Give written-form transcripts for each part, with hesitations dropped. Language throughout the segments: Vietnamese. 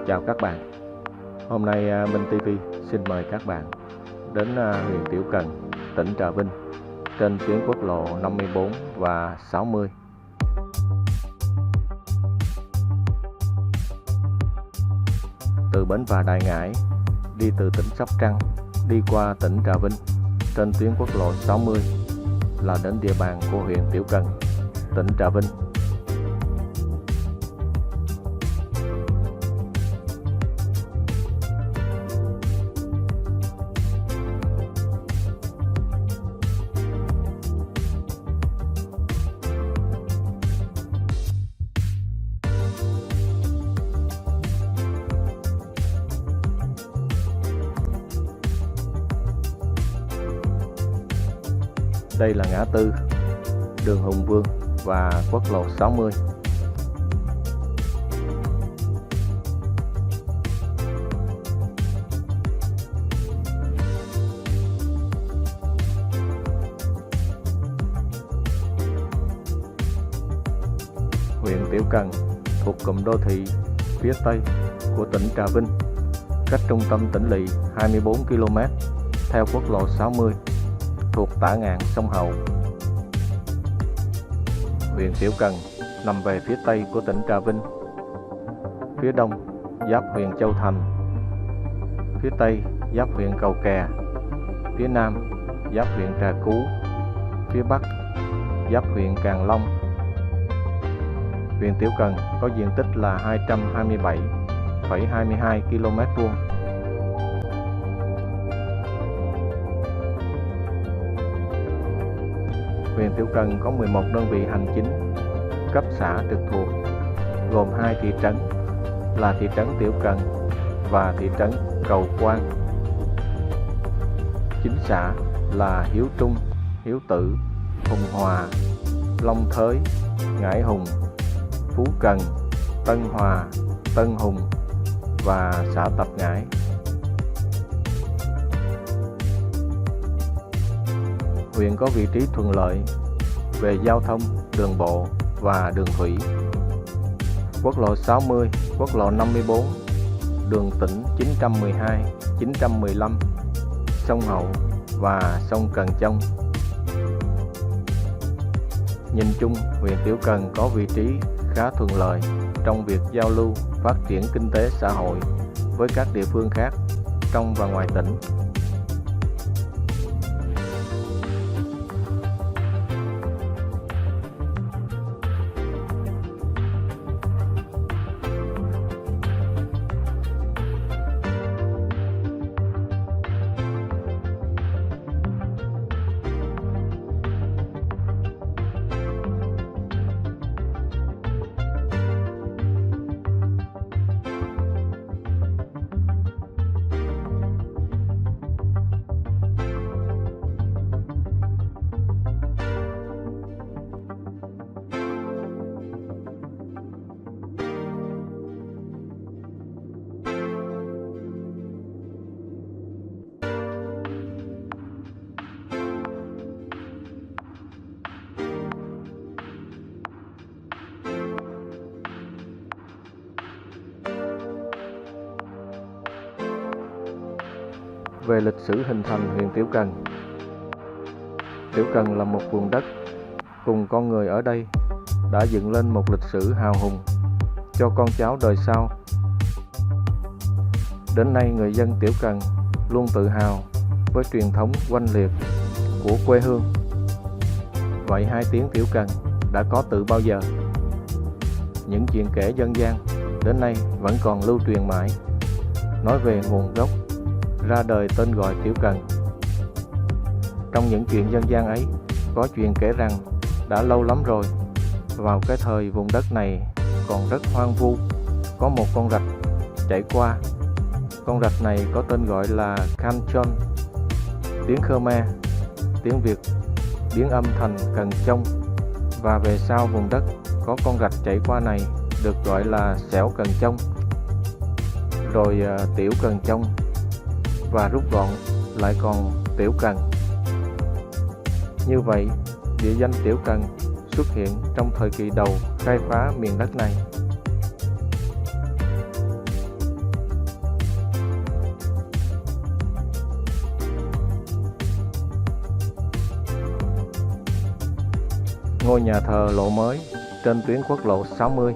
Chào các bạn. Hôm nay Minh TV xin mời các bạn đến huyện Tiểu Cần, tỉnh Trà Vinh, trên tuyến quốc lộ 54 và 60. Từ bến phà Đại Ngãi đi từ tỉnh Sóc Trăng đi qua tỉnh Trà Vinh trên tuyến quốc lộ 60 là đến địa bàn của huyện Tiểu Cần, tỉnh Trà Vinh. Đây là ngã tư đường Hùng Vương và quốc lộ 60. Huyện Tiểu Cần thuộc cụm đô thị phía Tây của tỉnh Trà Vinh, cách trung tâm tỉnh lỵ 24 km theo quốc lộ 60, thuộc tả ngạn sông Hậu. Huyện Tiểu Cần nằm về phía Tây của tỉnh Trà Vinh, phía Đông giáp huyện Châu Thành, phía Tây giáp huyện Cầu Kè, phía Nam giáp huyện Trà Cú, phía Bắc giáp huyện Càng Long. Huyện Tiểu Cần có diện tích là 227,22 km². Huyện Tiểu Cần có 11 đơn vị hành chính cấp xã trực thuộc, gồm 2 thị trấn là thị trấn Tiểu Cần và thị trấn Cầu Quan. 9 xã là Hiếu Trung, Hiếu Tử, Hùng Hòa, Long Thới, Ngãi Hùng, Phú Cần, Tân Hòa, Tân Hùng và xã Tập Ngãi. Huyện có vị trí thuận lợi về giao thông đường bộ và đường thủy. Quốc lộ 60, quốc lộ 54, đường tỉnh 912, 915, sông Hậu và sông Cần Chông. Nhìn chung, huyện Tiểu Cần có vị trí khá thuận lợi trong việc giao lưu, phát triển kinh tế xã hội với các địa phương khác trong và ngoài tỉnh. Về lịch sử hình thành huyện Tiểu Cần. Tiểu Cần là một vùng đất cùng con người ở đây đã dựng lên một lịch sử hào hùng cho con cháu đời sau. Đến nay người dân Tiểu Cần luôn tự hào với truyền thống oanh liệt của quê hương. Vậy hai tiếng Tiểu Cần đã có từ bao giờ? Những chuyện kể dân gian đến nay vẫn còn lưu truyền mãi, nói về nguồn gốc ra đời tên gọi Tiểu Cần. Trong những chuyện dân gian ấy có chuyện kể rằng đã lâu lắm rồi, vào cái thời vùng đất này còn rất hoang vu, có một con rạch chảy qua. Con rạch này có tên gọi là Kanchon, tiếng Khmer, tiếng Việt biến âm thành Cần Chông, và về sau vùng đất có con rạch chảy qua này được gọi là Xẻo Cần Chông, rồi Tiểu Cần Chông, và rút gọn lại còn Tiểu Cần. Như vậy, địa danh Tiểu Cần xuất hiện trong thời kỳ đầu khai phá miền đất này. ngôi nhà thờ Lộ Mới trên tuyến quốc lộ 60.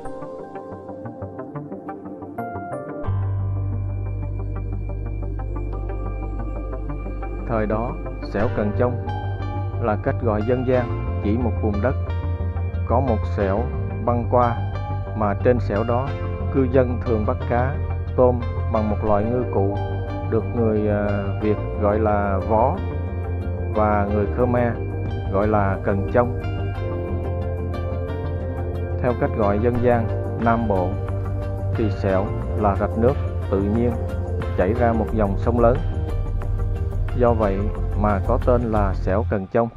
Thời đó, xẻo Cần Chông là cách gọi dân gian chỉ một vùng đất có một xẻo băng qua, mà trên xẻo đó cư dân thường bắt cá, tôm bằng một loại ngư cụ được người Việt gọi là vó và người Khmer gọi là cần chông. Theo cách gọi dân gian Nam Bộ thì xẻo là rạch nước tự nhiên chảy ra một dòng sông lớn, do vậy mà có tên là xẻo Cần Chông.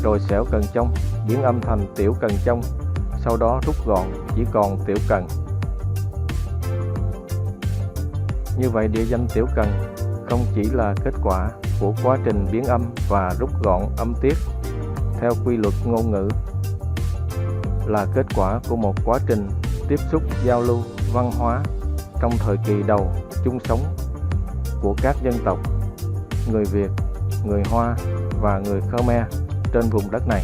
Rồi xẻo Cần Chông biến âm thành tiểu Cần Chông, sau đó rút gọn chỉ còn tiểu Cần. Như vậy địa danh Tiểu Cần không chỉ là kết quả của quá trình biến âm và rút gọn âm tiết theo quy luật ngôn ngữ, là kết quả của một quá trình tiếp xúc giao lưu văn hóa trong thời kỳ đầu chung sống của các dân tộc người Việt, người Hoa và người Khmer trên vùng đất này.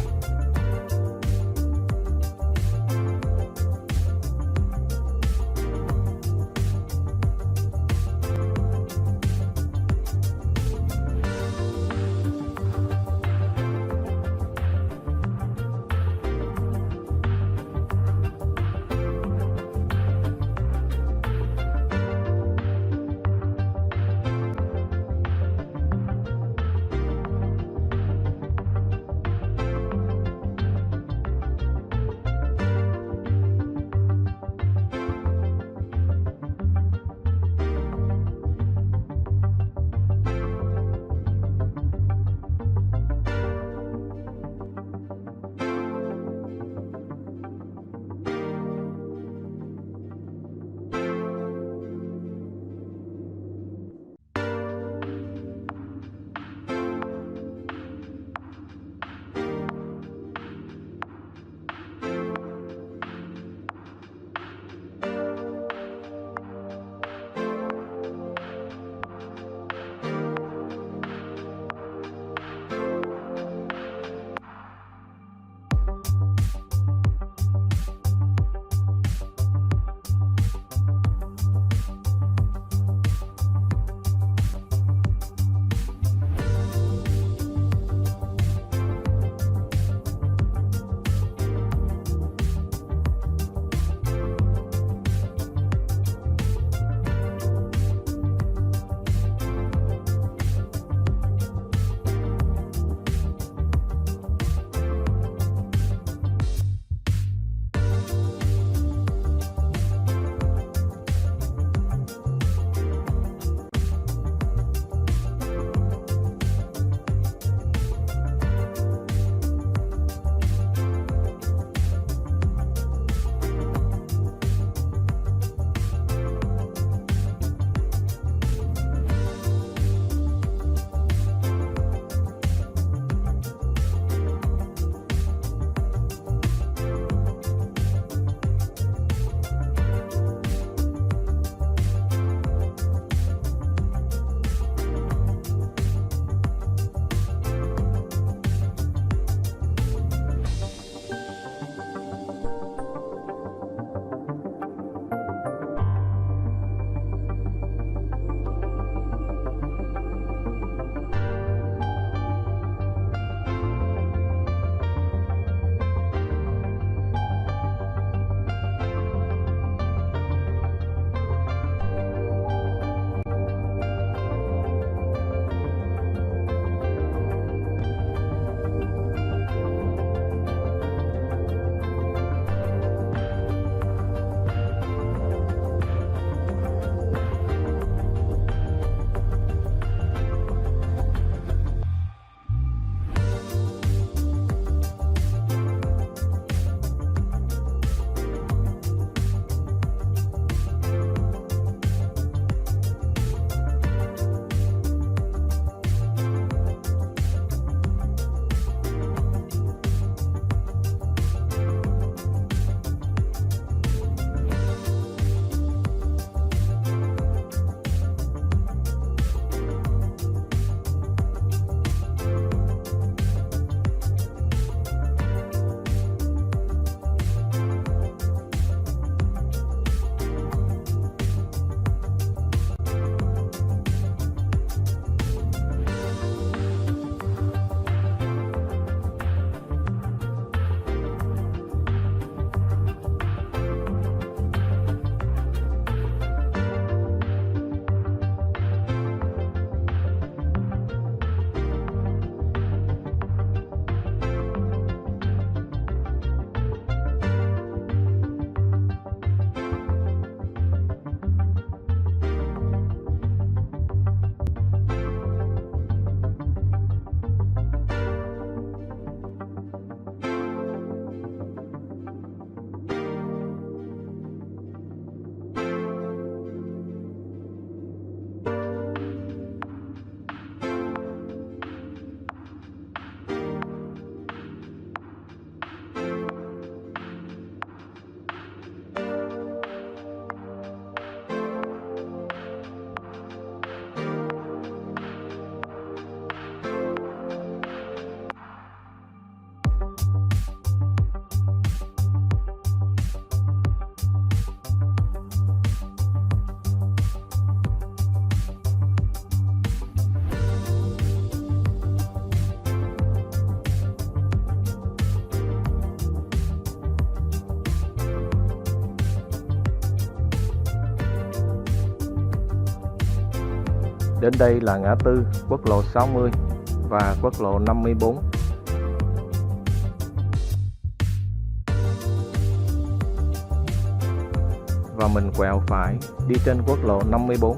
Đến đây là ngã tư quốc lộ 60 và quốc lộ 54. Và mình quẹo phải đi trên quốc lộ 54.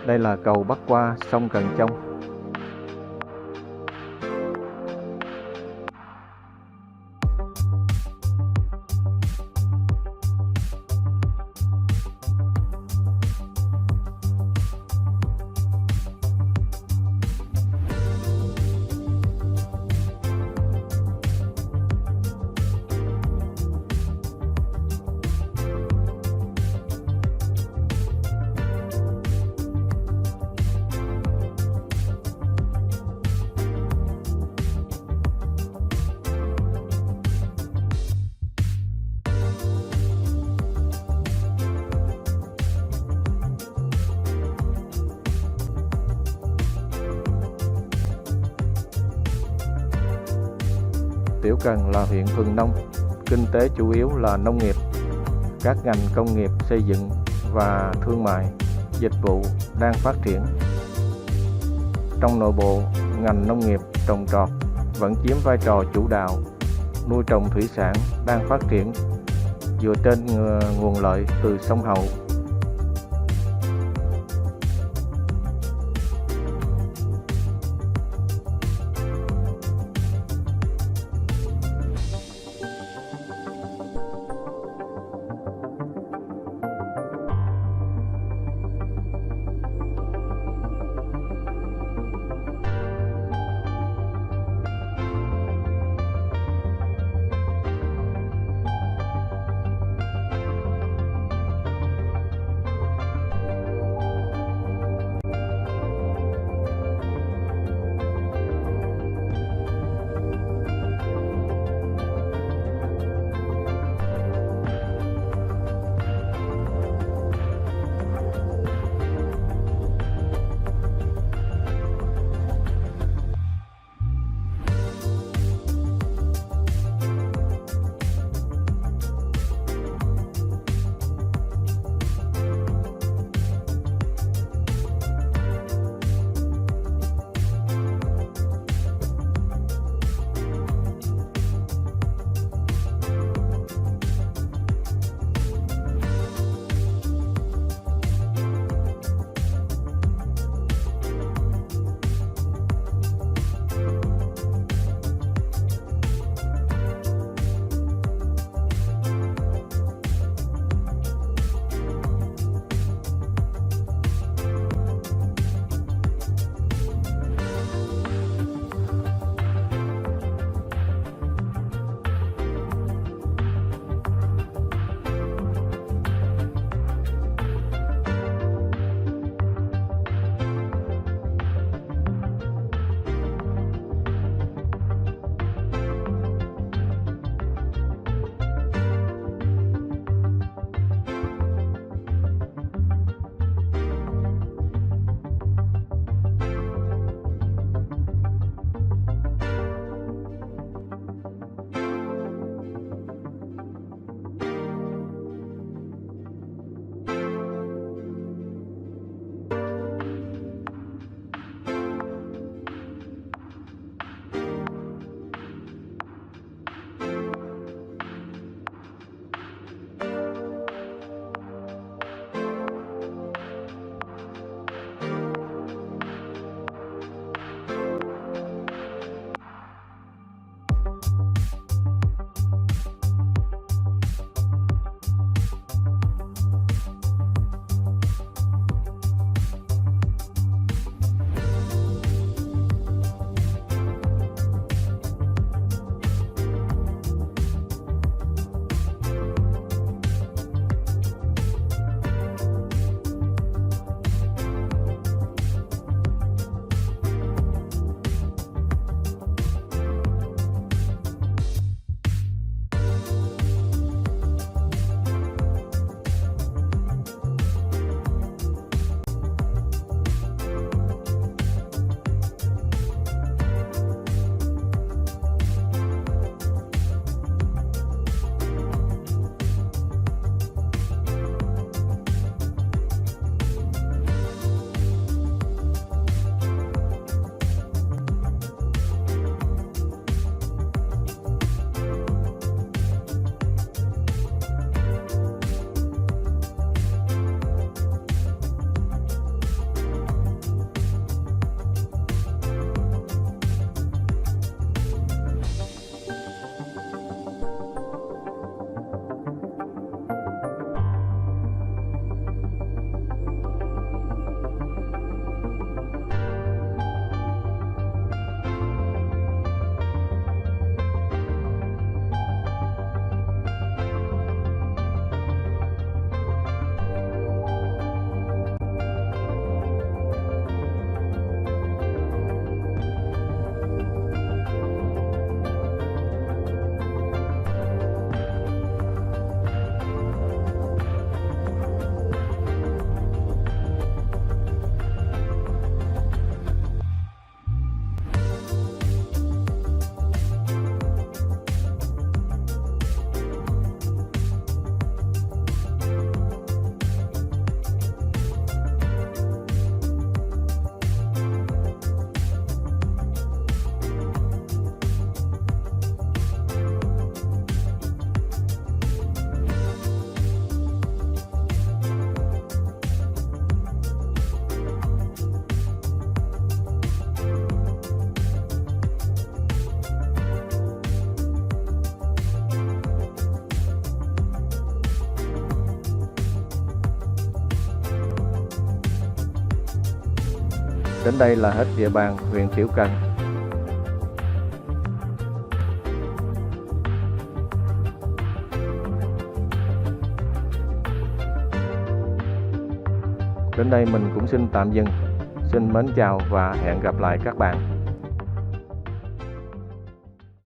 Đây là cầu bắc qua sông Cần Chông. Tiểu Cần là huyện thuần nông, kinh tế chủ yếu là nông nghiệp. Các ngành công nghiệp, xây dựng và thương mại, dịch vụ đang phát triển. Trong nội bộ, ngành nông nghiệp, trồng trọt vẫn chiếm vai trò chủ đạo. Nuôi trồng thủy sản đang phát triển dựa trên nguồn lợi từ sông Hậu. Đến đây là hết địa bàn huyện Tiểu Cần. Đến đây mình cũng xin tạm dừng. Xin mến chào và hẹn gặp lại các bạn.